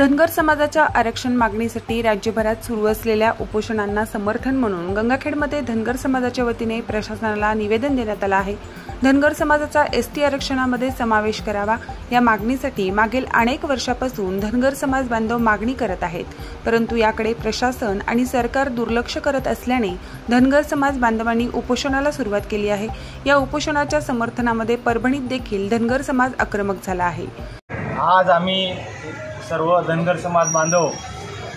धनगर समाजाच्या आरक्षण मागणीसाठी राज्यभरात सुरू असलेल्या उपोषणांना समर्थन म्हणून गंगाखेडमध्ये धनगर समाजाच्या वतीने प्रशासनाला निवेदन देण्यात आलं आहे। धनगर समाजाचा एसटी आरक्षणामध्ये समावेश करावा या मागणीसाठी मागील अनेक वर्षापासून धनगर समाज बांधव मागणी करत आहेत, परंतु याकडे प्रशासन आणि सरकार दुर्लक्ष करत असल्याने धनगर समाज बांधवांनी उपोषणाला सुरुवात केली आहे। या उपोषणाच्या समर्थनामध्ये परभणीत देखील धनगर समाज आक्रमक झाला आहे। आज आम्ही सर्व धनगर समाज बांधव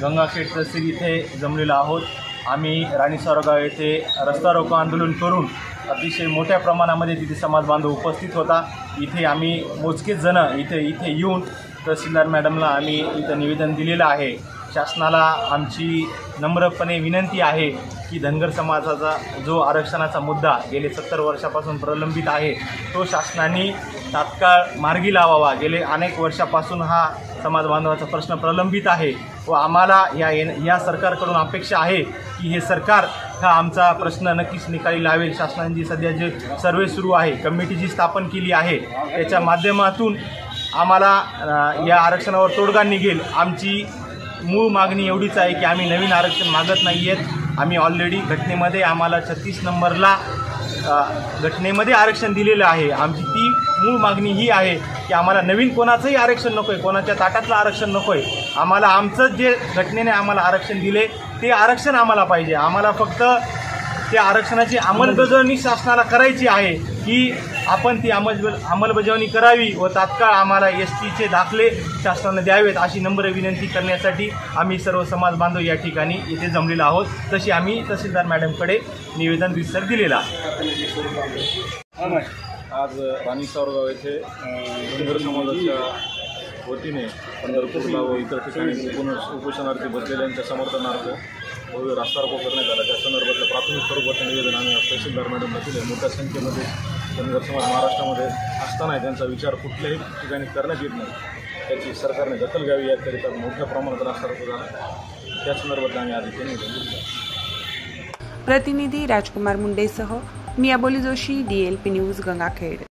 गंगाखेड तहसील येथे जमलेलो आहोत। आम्ही राणी सावरगाव येथे रस्ता रोको आंदोलन करून अतिशय मोठ्या प्रमाणामध्ये तिथे समाज बांधव उपस्थित होता। इथे आम्ही मोजकेच जण इथे येऊन तहसीलदार मॅडमला आम्ही इथं निवेदन दिलेलं आहे। शासनाला आमची नम्रपणे विनंती आहे की धनगर समाजाचा जो आरक्षणाचा मुद्दा गेले 70 वर्षापासून प्रलंबित आहे तो शासनाने तात्काळ मार्गी लावावा। गेले अनेक वर्षापासून हा समाज बांधवाचा प्रश्न प्रलंबित आहे व आम्हाला या सरकारकडून अपेक्षा आहे की हे सरकार हा आमचा प्रश्न नक्कीच निकाली लावेल। शासनाने सध्या जे सर्वे सुरू आहे, कमिटी जी स्थापन केली आहे त्याच्या माध्यमातून आम्हाला या आरक्षणावर तोडगा निघेल। आमची मूळ मागणी एवढीच आहे की आम्ही नवीन आरक्षण मागत नाही आहेत। आम्ही ऑलरेडी घटनेमध्ये आम्हाला 36 नंबरला घटनेमध्ये आरक्षण दिलेलं आहे। आमची ती मूळ मागणी ही आहे की आम्हाला नवीन कोणाचंही आरक्षण नको आहे, कोणाच्या ताटातलं आरक्षण नको आहे। आम्हाला आमचं जे घटनेने आम्हाला आरक्षण दिले ते आरक्षण आम्हाला पाहिजे। आम्हाला फक्त त्या आरक्षणाची अंमलबजावणी शासनाला करायची आहे की आपण ती अंमलबजावणी करावी व तात्काळ आम्हाला एसटीचे दाखले शासनाने द्यावेत अशी नम्र विनंती करण्यासाठी आम्ही सर्व समाज बांधव या ठिकाणी इथे जमलेलो आहोत। तशी आम्ही तहसीलदार मॅडमकडे निवेदन रितसर दिलेलं आहे। आज राणी सावरगाव येथे धनगर समाजाच्या वतीने पंढरपूरला व इतर ठिकाणी उपोषणार्थी बसलेल्यांच्या समर्थनार्थ भव्य रास्ता रोको करण्यात आला। त्या संदर्भातलं प्राथमिक स्वरूपाचं निवेदन आम्ही तहसीलदार मॅडमला दिले। मोठ्या संख्येमध्ये धनगर समाज महाराष्ट्रामध्ये असताना त्यांचा विचार कुठल्याही ठिकाणी करण्यात येत नाही, त्याची सरकारने दखल घ्यावी याकरिता मोठ्या प्रमाणात रास्ता रोको झाला। त्या संदर्भात आम्ही आज निवेदन दिले। प्रतिनिधी राजकुमार मुंडेसह मी अबोली जोशी, DLP न्यूज गंगाखेड।